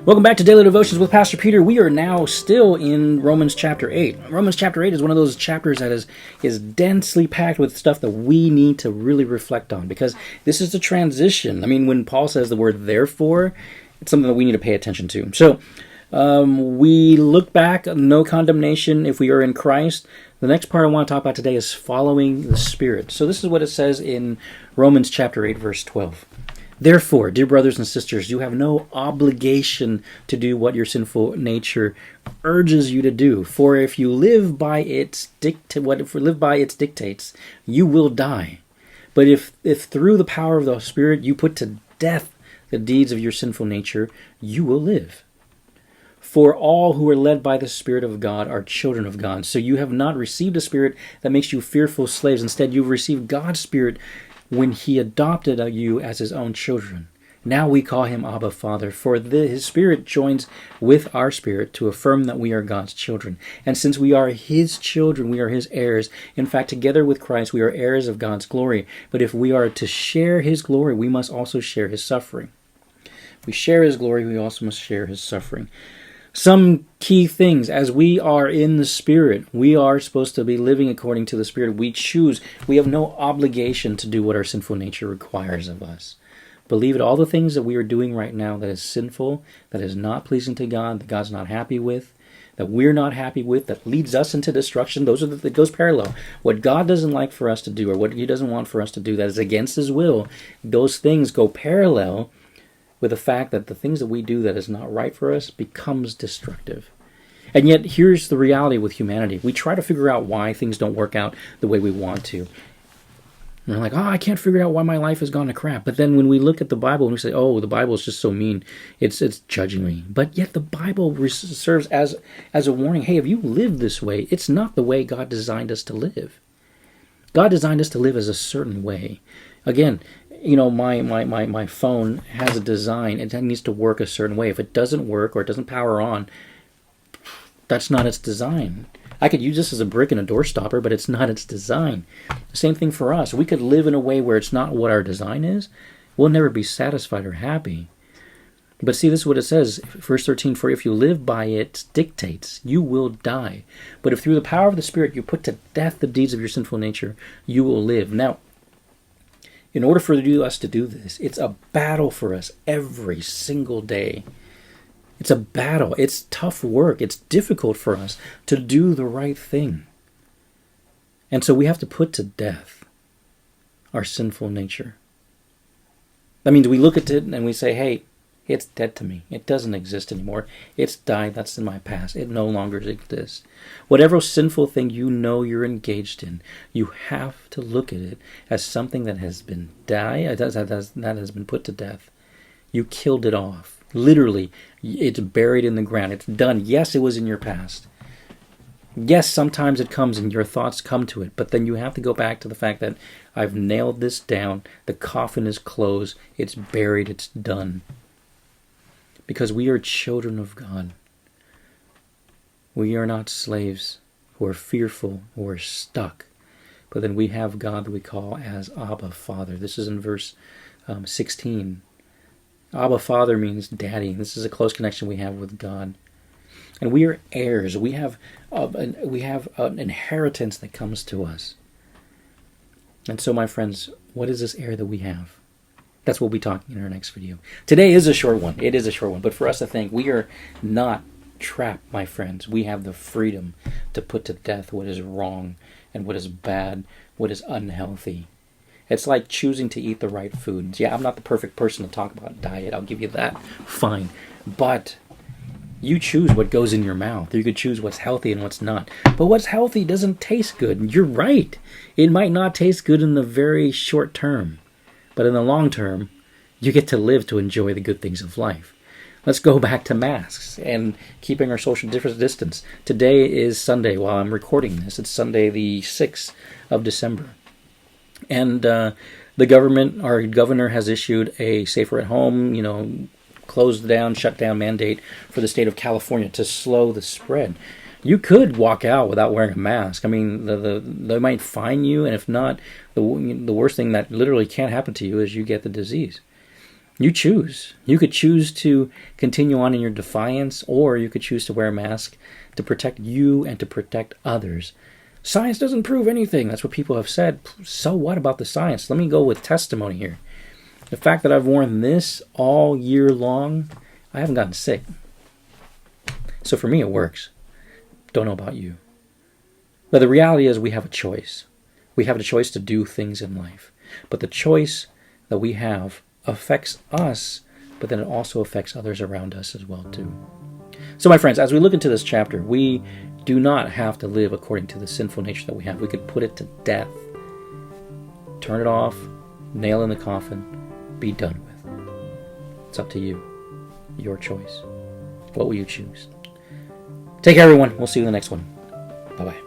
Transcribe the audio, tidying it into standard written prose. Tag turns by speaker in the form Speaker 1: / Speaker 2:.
Speaker 1: Welcome back to Daily Devotions with Pastor Peter. We are now still in Romans chapter 8. Romans chapter 8 is one of those chapters that is densely packed with stuff that we need to really reflect on, because this is the transition. I mean, when Paul says the word therefore, it's something that we need to pay attention to. So, we look back, no condemnation if we are in Christ. The next part I want to talk about today is following the Spirit. So this is what it says in Romans chapter 8, verse 12. Therefore, dear brothers and sisters, you have no obligation to do what your sinful nature urges you to do. For if you live by its dictates, you will die. But if through the power of the Spirit you put to death the deeds of your sinful nature, you will live. For all who are led by the Spirit of God are children of God. So you have not received a spirit that makes you fearful slaves. Instead, you've received God's Spirit when He adopted you as His own children. Now we call Him Abba, Father, for His Spirit joins with our spirit to affirm that we are God's children. And since we are His children, we are His heirs. In fact, together with Christ, we are heirs of God's glory. But if we are to share His glory, we must also share His suffering. If we share His glory, we also must share His suffering. Some key things: as we are in the Spirit, we are supposed to be living according to the Spirit. We choose. We have no obligation to do what our sinful nature requires of us. Believe it, all the things that we are doing right now that is sinful, that is not pleasing to God, that God's not happy with, that we're not happy with, that leads us into destruction, that goes parallel. What God doesn't like for us to do, or what He doesn't want for us to do, that is against His will, those things go parallel with the fact that the things that we do that is not right for us becomes destructive. And yet, here's the reality with humanity. We try to figure out why things don't work out the way we want to. And we're like, I can't figure out why my life has gone to crap. But then when we look at the Bible and we say, the Bible is just so mean, it's judging me. But yet the Bible serves as a warning. Hey, if you live this way, it's not the way God designed us to live. God designed us to live as a certain way. Again, my phone has a design. It needs to work a certain way. If it doesn't work or it doesn't power on, that's not its design. I could use this as a brick and a door stopper, but it's not its design. The same thing for us. We could live in a way where it's not what our design is. We'll never be satisfied or happy. But see, this is what it says, verse 13, for if you live by its dictates, you will die. But if through the power of the Spirit you put to death the deeds of your sinful nature, you will live. Now, in order for us to do this, it's a battle for us every single day. It's a battle. It's tough work. It's difficult for us to do the right thing. And so we have to put to death our sinful nature. That means we look at it and we say, hey, it's dead to me. It doesn't exist anymore. It's died. That's in my past. It no longer exists. Whatever sinful thing you know you're engaged in, you have to look at it as something that has been died, that has been put to death. You killed it off. Literally, it's buried in the ground. It's done. Yes, it was in your past. Yes, sometimes it comes and your thoughts come to it, but then you have to go back to the fact that I've nailed this down. The coffin is closed. It's buried. It's done. Because we are children of God. We are not slaves who are fearful or stuck. But then we have God that we call as Abba, Father. This is in verse 16. Abba, Father means daddy. This is a close connection we have with God. And we are heirs. We have an inheritance that comes to us. And so, my friends, what is this heir that we have? That's what we'll be talking in our next video. Today is a short one. It is a short one. But for us to think, we are not trapped, my friends. We have the freedom to put to death what is wrong and what is bad, what is unhealthy. It's like choosing to eat the right foods. Yeah, I'm not the perfect person to talk about diet. I'll give you that. Fine. But you choose what goes in your mouth. You could choose what's healthy and what's not. But what's healthy doesn't taste good. You're right. It might not taste good in the very short term. But in the long term, you get to live to enjoy the good things of life. Let's go back to masks and keeping our social distance. Today is Sunday while I'm recording this. It's Sunday the 6th of December. And the government, our governor, has issued a safer at home, closed down, shut down mandate for the state of California to slow the spread. You could walk out without wearing a mask. I mean, they might fine you, and if not, the worst thing that literally can't happen to you is you get the disease. You choose. You could choose to continue on in your defiance, or you could choose to wear a mask to protect you and to protect others. Science doesn't prove anything. That's what people have said. So what about the science? Let me go with testimony here. The fact that I've worn this all year long, I haven't gotten sick. So for me, it works. Don't know about you. But the reality is we have a choice. We have a choice to do things in life. But the choice that we have affects us, but then it also affects others around us as well too. So my friends, as we look into this chapter, we do not have to live according to the sinful nature that we have. We could put it to death. Turn it off, nail in the coffin, be done with. It's up to you. Your choice. What will you choose? Take care, everyone. We'll see you in the next one. Bye-bye.